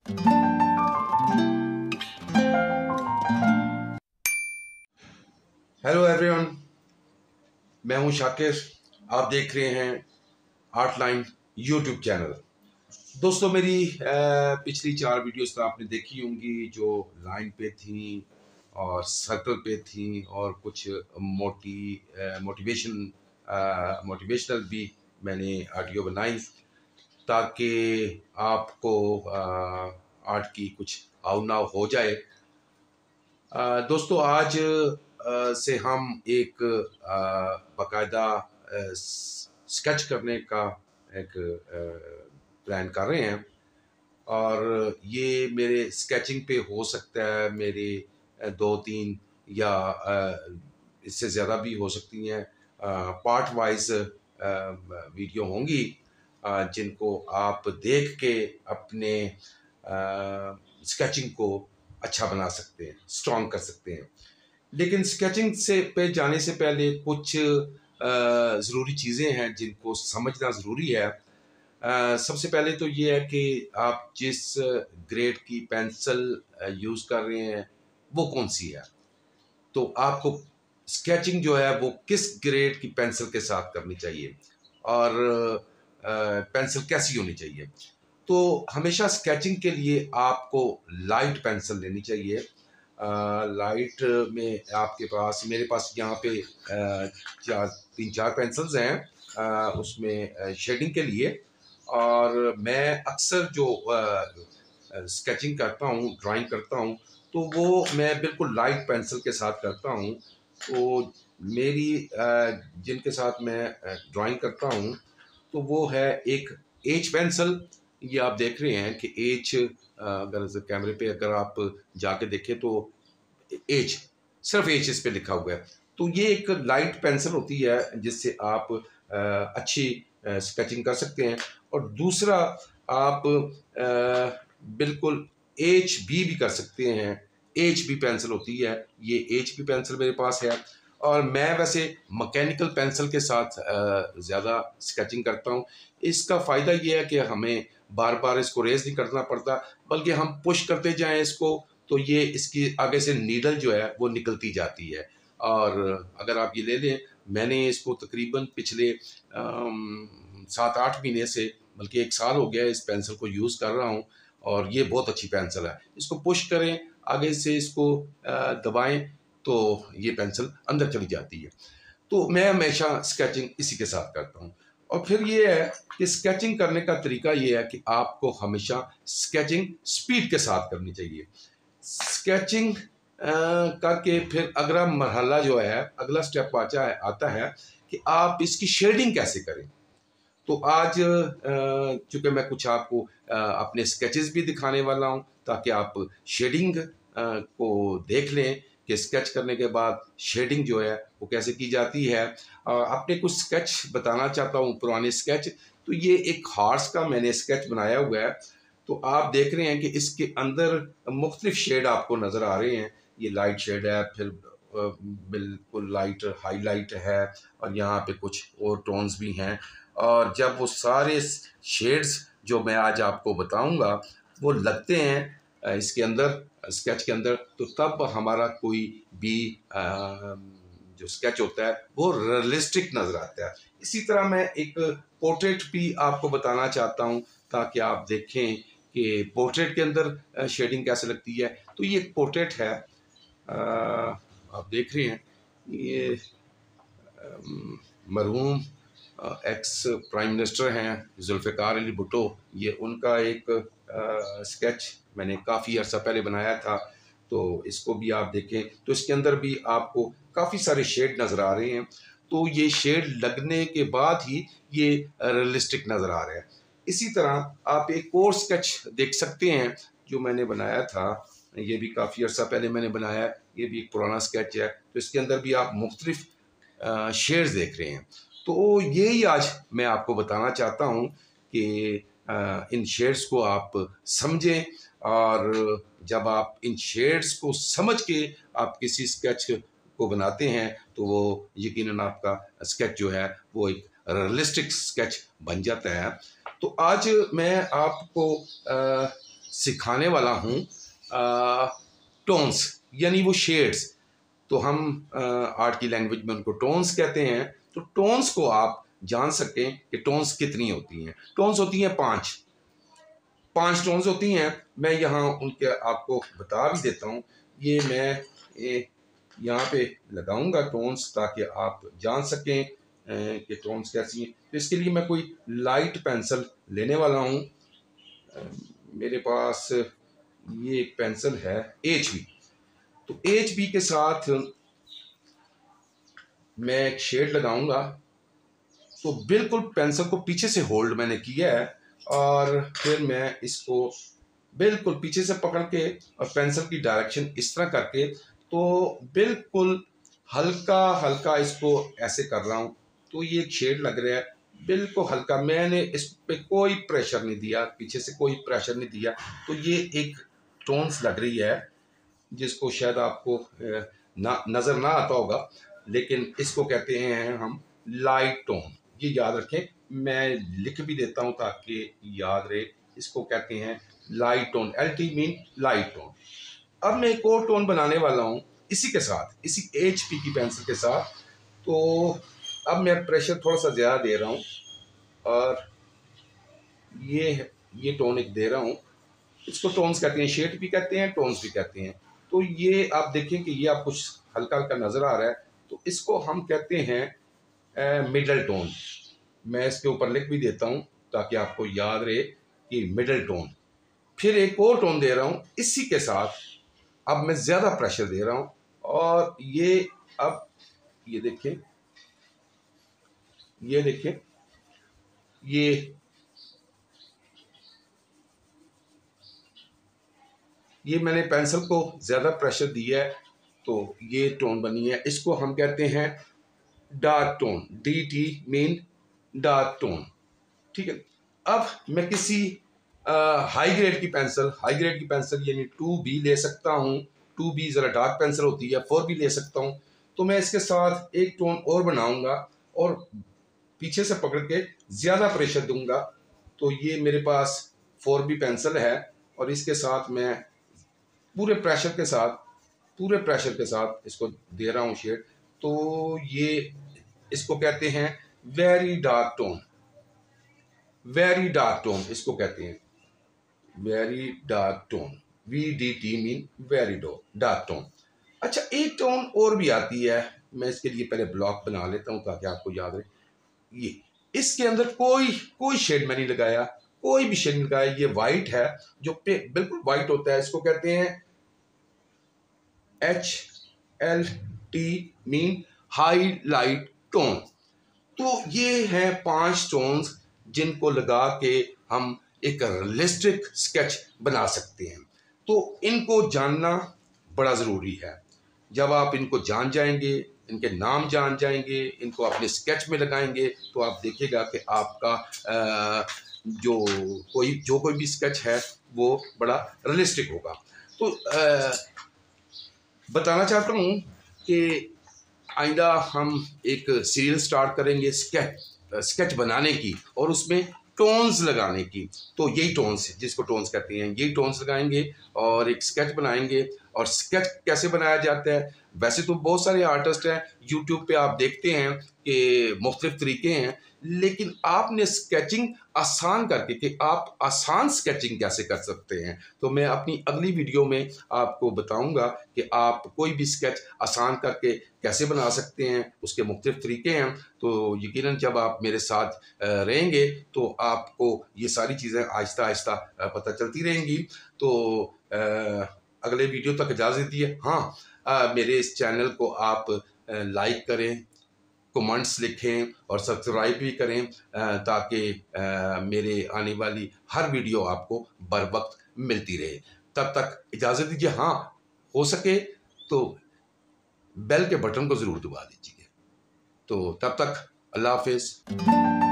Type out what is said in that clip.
Hello everyone, मैं हूं शाकिर। आप देख रहे हैं आर्टलाइन यूट्यूब चैनल। दोस्तों, मेरी पिछली 4 वीडियोस तो आपने देखी होंगी, जो लाइन पे थी और सर्कल पे थी, और कुछ मोटिवेशनल भी मैंने ऑडियो बनाई, ताकि आपको आर्ट की कुछ आवनाव हो जाए। दोस्तों, आज से हम एक बाकायदा स्केच करने का एक प्लान कर रहे हैं, और ये मेरे स्केचिंग पे हो सकता है मेरे 2-3 या इससे ज़्यादा भी हो सकती हैं पार्ट वाइज वीडियो होंगी, जिनको आप देख के अपने स्केचिंग को अच्छा बना सकते हैं, स्ट्रॉन्ग कर सकते हैं। लेकिन स्केचिंग से पे जाने से पहले कुछ ज़रूरी चीज़ें हैं जिनको समझना ज़रूरी है। सबसे पहले तो ये है कि आप जिस ग्रेड की पेंसिल यूज़ कर रहे हैं वो कौन सी है। तो आपको स्केचिंग जो है वो किस ग्रेड की पेंसिल के साथ करनी चाहिए, और पेंसिल कैसी होनी चाहिए। तो हमेशा स्केचिंग के लिए आपको लाइट पेंसिल लेनी चाहिए। लाइट में आपके पास, मेरे पास यहाँ पे 3-4 पेंसिल्स हैं उसमें शेडिंग के लिए। और मैं अक्सर जो स्केचिंग करता हूँ, ड्राइंग करता हूँ, तो वो मैं बिल्कुल लाइट पेंसिल के साथ करता हूँ। तो मेरी जिनके साथ मैं ड्राइंग करता हूँ, तो वो है एक एच पेंसिल। ये आप देख रहे हैं कि एच, अगर कैमरे पे अगर आप जाके देखें तो एच, सिर्फ एच इस पे लिखा हुआ है। तो ये एक लाइट पेंसिल होती है जिससे आप अच्छी स्केचिंग कर सकते हैं। और दूसरा, आप बिल्कुल एच बी भी कर सकते हैं। एच बी पेंसिल होती है, ये एच बी पेंसिल मेरे पास है। और मैं वैसे मैकेनिकल पेंसिल के साथ ज़्यादा स्केचिंग करता हूँ। इसका फ़ायदा ये है कि हमें बार बार इसको रेज नहीं करना पड़ता, बल्कि हम पुश करते जाएं इसको, तो ये इसकी आगे से नीडल जो है वो निकलती जाती है। और अगर आप ये ले लें, मैंने इसको तकरीबन पिछले 7-8 महीने से, बल्कि 1 साल हो गया इस पेंसिल को यूज़ कर रहा हूँ, और ये बहुत अच्छी पेंसिल है। इसको पुश करें, आगे से इसको दबाएं, तो ये पेंसिल अंदर चली जाती है। तो मैं हमेशा स्केचिंग इसी के साथ करता हूँ। और फिर ये है कि स्केचिंग करने का तरीका ये है कि आपको हमेशा स्केचिंग स्पीड के साथ करनी चाहिए। स्केचिंग करके फिर अगला मरहला जो है, अगला स्टेप आता है कि आप इसकी शेडिंग कैसे करें। तो आज चूंकि मैं कुछ आपको अपने स्केचेस भी दिखाने वाला हूं, ताकि आप शेडिंग को देख लें कि स्केच करने के बाद शेडिंग जो है वो कैसे की जाती है। अपने कुछ स्केच बताना चाहता हूं, पुराने स्केच। तो ये एक हॉर्स का मैंने स्केच बनाया हुआ है। तो आप देख रहे हैं कि इसके अंदर मुख्तलिफ शेड आपको नज़र आ रहे हैं। ये लाइट शेड है, फिर बिल्कुल लाइट हाईलाइट है, और यहाँ पे कुछ और टोन्स भी हैं। और जब वो सारे शेड्स जो मैं आज आपको बताऊंगा वो लगते हैं इसके अंदर, स्केच के अंदर, तो तब हमारा कोई भी जो स्केच होता है वो रियलिस्टिक नज़र आता है। इसी तरह मैं एक पोर्ट्रेट भी आपको बताना चाहता हूँ, ताकि आप देखें कि पोर्ट्रेट के अंदर शेडिंग कैसे लगती है। तो ये एक पोर्ट्रेट है, आप देख रहे हैं, ये मरहूम एक्स प्राइम मिनिस्टर हैं जुल्फ़िकार अली भुट्टो, ये उनका एक स्केच मैंने काफ़ी अर्सा पहले बनाया था। तो इसको भी आप देखें तो इसके अंदर भी आपको काफ़ी सारे शेड नज़र आ रहे हैं। तो ये शेड लगने के बाद ही ये रियलिस्टिक नज़र आ रहा है। इसी तरह आप एक और स्केच देख सकते हैं जो मैंने बनाया था, ये भी काफ़ी अर्सा पहले मैंने बनाया है। ये भी एक पुराना स्केच है। तो इसके अंदर भी आप मुख्तलिफ शेड्स देख रहे हैं। तो यही आज मैं आपको बताना चाहता हूँ कि इन शेड्स को आप समझें, और जब आप इन शेड्स को समझ के आप किसी स्केच को बनाते हैं, तो वो यकीनन आपका स्केच जो है वो एक रियलिस्टिक स्केच बन जाता है। तो आज मैं आपको सिखाने वाला हूँ टोन्स, यानी वो शेड्स। तो हम आर्ट की लैंग्वेज में उनको टोन्स कहते हैं। तो टोन्स को आप जान सकें कि टोन्स कितनी होती हैं। टोन्स होती हैं 5 टोन्स होती हैं। मैं यहाँ उनके आपको बता भी देता हूँ। ये मैं यहाँ पे लगाऊंगा टोन्स, ताकि आप जान सकें कि टोन्स कैसी हैं। तो इसके लिए मैं कोई लाइट पेंसिल लेने वाला हूँ। मेरे पास ये एक पेंसिल है HB। तो HB के साथ मैं एक शेड लगाऊंगा। तो बिल्कुल पेंसिल को पीछे से होल्ड मैंने किया है, और फिर मैं इसको बिल्कुल पीछे से पकड़ के और पेंसिल की डायरेक्शन इस तरह करके, तो बिल्कुल हल्का हल्का इसको ऐसे कर रहा हूँ। तो ये एक शेड लग रहा है बिल्कुल हल्का। मैंने इस पे कोई प्रेशर नहीं दिया, पीछे से कोई प्रेशर नहीं दिया। तो ये एक टोन्स लग रही है, जिसको शायद आपको नज़र ना आता होगा, लेकिन इसको कहते हैं हम लाइट टोन। ये याद रखें, मैं लिख भी देता हूँ ताकि याद रहे। इसको कहते हैं light tone, LT mean light tone. अब मैं एक और टोन बनाने वाला हूँ इसी के साथ, इसी HP की पेंसिल के साथ। तो अब मैं प्रेशर थोड़ा सा ज़्यादा दे रहा हूँ, और ये टोन एक दे रहा हूँ। इसको टोन्स कहते हैं, शेड भी कहते हैं, टोन्स भी कहते हैं। तो ये आप देखें कि ये आप कुछ हल्का हल्का नज़र आ रहा है। तो इसको हम कहते हैं मिडल टोन। मैं इसके ऊपर लिख भी देता हूँ ताकि आपको याद रहे कि मिडल टोन। फिर एक और टोन दे रहा हूँ इसी के साथ। अब मैं ज़्यादा प्रेशर दे रहा हूँ, और ये अब ये देखें, ये मैंने पेंसिल को ज़्यादा प्रेशर दिया है। तो ये टोन बनी है। इसको हम कहते हैं dark tone, DT mean dark tone. ठीक है। अब मैं किसी हाई ग्रेड की पेंसिल यानी 2B ले सकता हूँ। 2B ज़रा डार्क पेंसिल होती है, 4B ले सकता हूँ। तो मैं इसके साथ एक टोन और बनाऊंगा, और पीछे से पकड़ के ज़्यादा प्रेशर दूंगा। तो ये मेरे पास 4B पेंसिल है, और इसके साथ मैं पूरे प्रेशर के साथ इसको दे रहा हूँ शेड। तो ये इसको कहते हैं वेरी डार्क टोन, इसको कहते हैं very dark tone. VDT mean very dark tone. अच्छा, एक टोन और भी आती है। मैं इसके लिए पहले ब्लॉक बना लेता हूँ ताकि आपको याद रहे। ये इसके अंदर कोई शेड मैं नहीं लगाया, कोई भी शेड नहीं लगाया। ये वाइट है, जो पे बिल्कुल वाइट होता है। इसको कहते हैं HLT मीन हाईलाइट टोन। तो ये हैं 5 टोन्स जिनको लगा के हम एक रियलिस्टिक स्केच बना सकते हैं। तो इनको जानना बड़ा ज़रूरी है। जब आप इनको जान जाएंगे, इनके नाम जान जाएंगे, इनको अपने स्केच में लगाएंगे, तो आप देखिएगा कि आपका जो कोई भी स्केच है वो बड़ा रियलिस्टिक होगा। तो बताना चाहता हूँ कि आइंदा हम एक सीरियल स्टार्ट करेंगे स्केच बनाने की, और उसमें टोन्स लगाने की। तो यही टोन्स, जिसको टोन्स कहते हैं, यही टोन्स लगाएंगे और एक स्केच बनाएंगे। और स्केच कैसे बनाया जाता है, वैसे तो बहुत सारे आर्टिस्ट हैं, यूट्यूब पे आप देखते हैं कि मुख्तलिफ तरीके हैं, लेकिन आपने स्केचिंग आसान करके कि आप आसान स्केचिंग कैसे कर सकते हैं, तो मैं अपनी अगली वीडियो में आपको बताऊंगा कि आप कोई भी स्केच आसान करके कैसे बना सकते हैं। उसके मुख्तलिफ तरीके हैं। तो यकीनन जब आप मेरे साथ रहेंगे तो आपको ये सारी चीज़ें आहिस्ता आहिस्ता पता चलती रहेंगी। तो अगले वीडियो तक इजाज़त दीजिए। हाँ, मेरे इस चैनल को आप लाइक करें, कमेंट्स लिखें और सब्सक्राइब भी करें, ताकि मेरे आने वाली हर वीडियो आपको बर वक्त मिलती रहे। तब तक इजाज़त दीजिए। हाँ, हो सके तो बेल के बटन को ज़रूर दबा दीजिए। तो तब तक अल्लाह हाफिज़।